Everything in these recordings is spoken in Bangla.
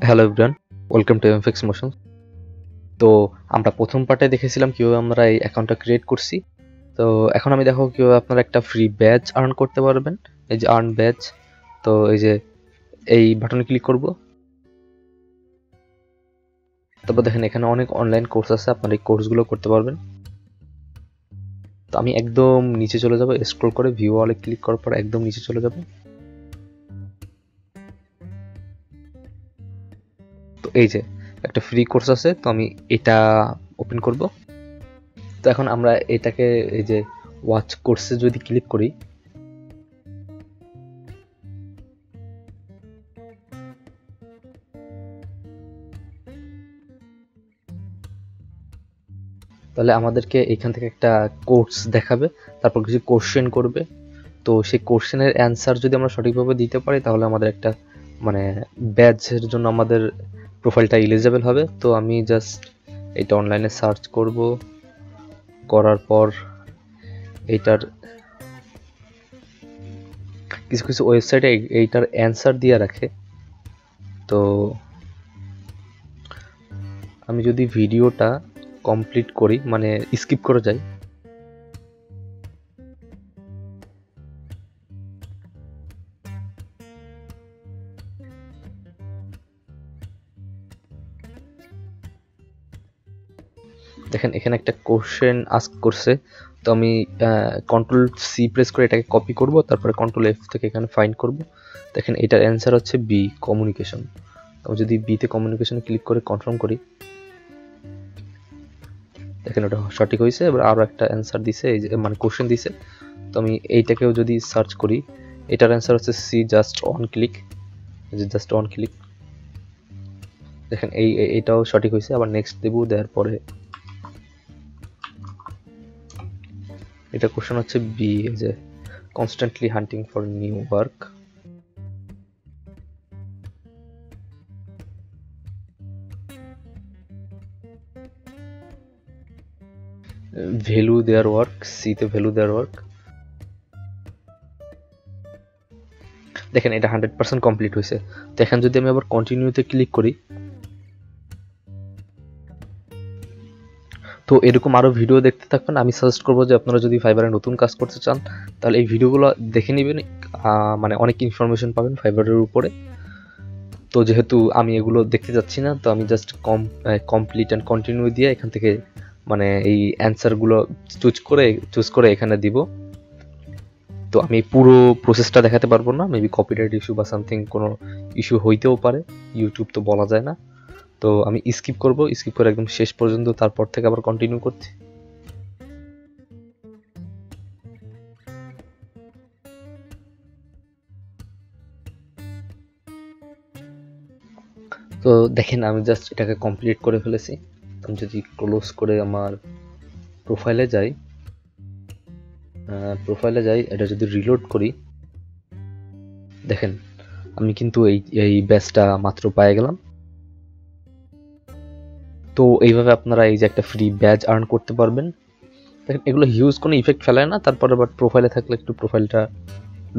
হ্যালো এভরিওয়ান, ওয়েলকাম টু এমফিক্স মোশন। তো আমরা প্রথম পার্টে দেখেছিলাম কিভাবে আমরা এই অ্যাকাউন্টটা ক্রিয়েট করছি। তো এখন আমি দেখো কিভাবে আপনারা একটা ফ্রি ব্যাজ আর্ন করতে পারবেন। এই যে আর্ন ব্যাজ, তো এই যে এই বাটনে ক্লিক করব। তারপর দেখেন এখানে অনেক অনলাইন কোর্স আছে, আপনারা এই কোর্সগুলো করতে পারবেন। তো আমি একদম নিচে চলে যাব, স্ক্রল করে ভিউ অলে ক্লিক করার পর একদম নিচে চলে যাব। তো এই যে একটা ফ্রি কোর্স আছে, তো আমি এটা ওপেন করব। তো এখন আমরা এটাকে এই যে ওয়াচ কোর্সে যদি ক্লিক করি, তাহলে আমাদেরকে এখান থেকে একটা কোর্স দেখাবে, তারপর কিছু কোশ্চেন করবে। তো সেই কোশ্চেনের অ্যান্সার যদি আমরা সঠিকভাবে দিতে পারি তাহলে আমাদের একটা মানে ব্যাচের জন্য আমাদের প্রোফাইলটা এলিজিবল হবে। তো আমি জাস্ট এটা অনলাইনে সার্চ করব, করার পর এইটার কিছু কিছু ওয়েবসাইটে এইটার অ্যান্সার দিয়ে রাখে। তো আমি যদি ভিডিওটা কমপ্লিট করি, মানে স্কিপ করে যাই, দেখেন এখানে একটা কোশ্চেন আস্ক করছে। তো আমি কন্ট্রোল সি প্রেস করে এটাকে কপি করব, তারপরে কন্ট্রোল এফ থেকে এখানে ফাইন্ড করব। দেখেন এটার অ্যান্সার হচ্ছে বি, কমিউনিকেশন। আমি যদি বিতে কমিউনিকেশনে ক্লিক করে কনফার্ম করি, দেখেন ওটা সঠিক হয়েছে। এবার আরও একটা অ্যান্সার দিছে, এই যে মানে কোশ্চেন দিছে। তো আমি এইটাকেও যদি সার্চ করি, এটার অ্যান্সার হচ্ছে সি, জাস্ট অন ক্লিক। যে জাস্ট অন ক্লিক, দেখেন এইটাও সঠিক হয়েছে। আবার নেক্সট দেব, দেওয়ার পরে এটা কোশ্চেন হচ্ছে বি, যে constantly hunting for new work. Value their work, c তে ভ্যালু দেয়ার ওয়ার্ক। দেখেন এটা 100% কমপ্লিট হয়েছে। তো এখন যদি আমি আবার কন্টিনিউতে ক্লিক করি, তো এরকম আরও ভিডিও দেখতে থাকবেন। আমি সাজেস্ট করবো যে আপনারা যদি ফাইবারে নতুন কাজ করতে চান তাহলে এই ভিডিওগুলো দেখে নেবেন, মানে অনেক ইনফরমেশন পাবেন ফাইবারের উপরে। তো যেহেতু আমি এগুলো দেখতে যাচ্ছি না, তো আমি জাস্ট কমপ্লিট অ্যান্ড কন্টিনিউ দিয়ে এখান থেকে মানে এই অ্যান্সারগুলো চুজ করে এখানে দিব। তো আমি পুরো প্রসেসটা দেখাতে পারবো না, মেবি কপিরাইট ইস্যু বা সামথিং কোনো ইস্যু হইতেও পারে, ইউটিউব তো বলা যায় না। তো আমি স্কিপ করব, স্কিপ করে একদম শেষ পর্যন্ত, তারপর থেকে আবার কন্টিনিউ করছি। তো দেখেন আমি জাস্ট এটাকে কমপ্লিট করে ফেলেছি। আমি যদি ক্লোজ করে আমার প্রোফাইলে যাই, এটা যদি রিলোড করি, দেখেন আমি কিন্তু এই ব্যাচটা মাত্র পেয়ে গেলাম। তো এইভাবে আপনারা এই যে একটা ফ্রি ব্যাচ আর্ন করতে পারবেন। দেখেন এগুলো হিউজ কোনো ইফেক্ট ফেলায় না, তারপরে বাট প্রোফাইলে থাকলে একটু প্রোফাইলটা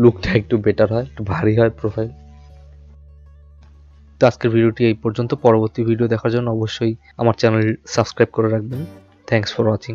লুকটা একটু বেটার হয়, একটু ভারী হয় প্রোফাইল। তো আজকের ভিডিওটি এই পর্যন্ত। পরবর্তী ভিডিও দেখার জন্য অবশ্যই আমার চ্যানেল সাবস্ক্রাইব করে রাখবেন। Thanks for watching.